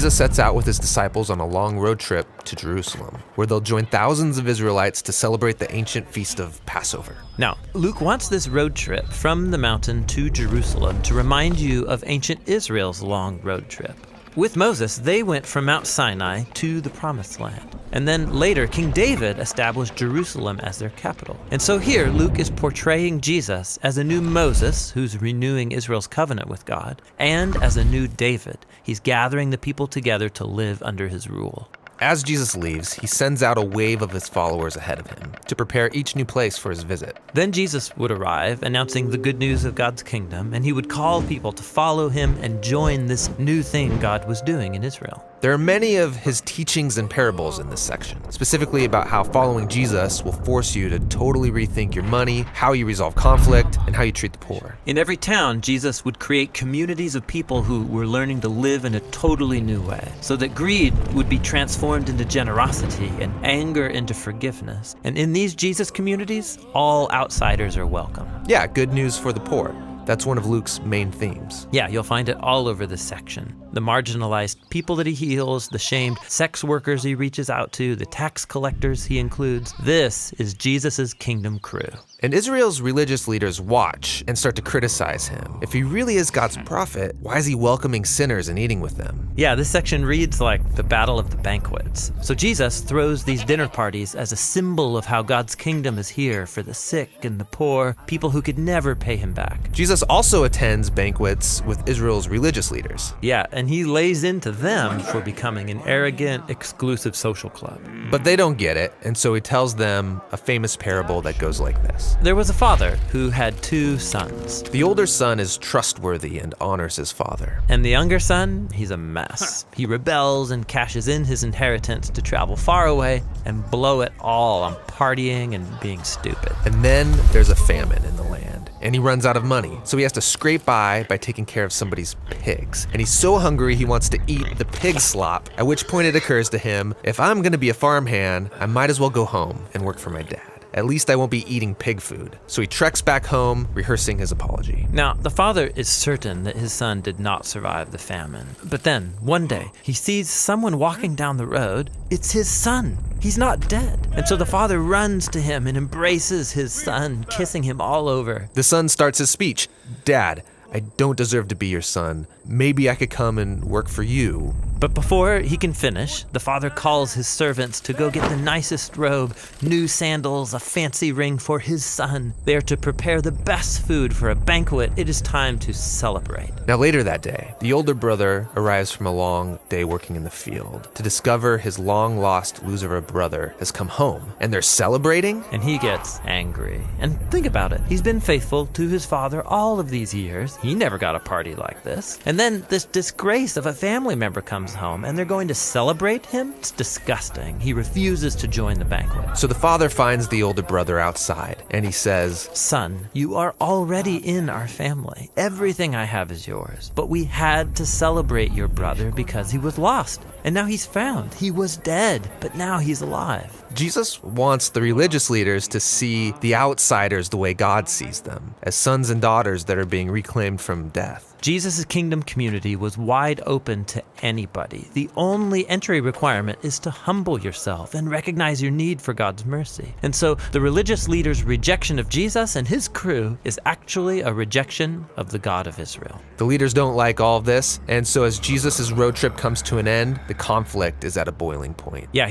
Jesus sets out with his disciples on a long road trip to Jerusalem, where they'll join thousands of Israelites to celebrate the ancient feast of Passover. Now, Luke wants this road trip from the mountain to Jerusalem to remind you of ancient Israel's long road trip. With Moses, they went from Mount Sinai to the Promised Land. And then later, King David established Jerusalem as their capital. And so here, Luke is portraying Jesus as a new Moses who's renewing Israel's covenant with God, and as a new David. He's gathering the people together to live under his rule. As Jesus leaves, he sends out a wave of his followers ahead of him to prepare each new place for his visit. Then Jesus would arrive, announcing the good news of God's kingdom, and he would call people to follow him and join this new thing God was doing in Israel. There are many of his teachings and parables in this section, specifically about how following Jesus will force you to totally rethink your money, how you resolve conflict, and how you treat the poor. In every town, Jesus would create communities of people who were learning to live in a totally new way, so that greed would be transformed into generosity and anger into forgiveness. And in these Jesus communities, all outsiders are welcome. Yeah, good news for the poor. That's one of Luke's main themes. Yeah, you'll find it all over this section. The marginalized people that he heals, the shamed sex workers he reaches out to, the tax collectors he includes. This is Jesus' kingdom crew. And Israel's religious leaders watch and start to criticize him. If he really is God's prophet, why is he welcoming sinners and eating with them? Yeah, this section reads like the Battle of the Banquets. So Jesus throws these dinner parties as a symbol of how God's kingdom is here for the sick and the poor, people who could never pay him back. Jesus also attends banquets with Israel's religious leaders. Yeah, and he lays into them for becoming an arrogant, exclusive social club. But they don't get it, and so he tells them a famous parable that goes like this. There was a father who had 2 sons. The older son is trustworthy and honors his father. And the younger son, he's a mess. He rebels and cashes in his inheritance to travel far away and blow it all on partying and being stupid. And then there's a famine in the land, and he runs out of money. So he has to scrape by taking care of somebody's pigs. And he's so hungry he wants to eat the pig slop, at which point it occurs to him, if I'm gonna be a farmhand, I might as well go home and work for my dad. At least I won't be eating pig food. So he treks back home, rehearsing his apology. Now, the father is certain that his son did not survive the famine. But then, one day, he sees someone walking down the road. It's his son. He's not dead. And so the father runs to him and embraces his son, kissing him all over. The son starts his speech. Dad, I don't deserve to be your son. Maybe I could come and work for you. But before he can finish, the father calls his servants to go get the nicest robe, new sandals, a fancy ring for his son. They are to prepare the best food for a banquet. It is time to celebrate. Now later that day, the older brother arrives from a long day working in the field to discover his long-lost loser brother has come home, and they're celebrating? And he gets angry. And think about it. He's been faithful to his father all of these years. He never got a party like this. And then this disgrace of a family member comes home, and they're going to celebrate him? It's disgusting. He refuses to join the banquet. So the father finds the older brother outside, and he says, Son, you are already in our family. Everything I have is yours. But we had to celebrate your brother because he was lost. And now he's found. He was dead, but now he's alive. Jesus wants the religious leaders to see the outsiders the way God sees them, as sons and daughters that are being reclaimed from death. Jesus' kingdom community was wide open to anybody. The only entry requirement is to humble yourself and recognize your need for God's mercy. And so the religious leaders' rejection of Jesus and his crew is actually a rejection of the God of Israel. The leaders don't like all of this, and so as Jesus' road trip comes to an end, the conflict is at a boiling point. Yeah,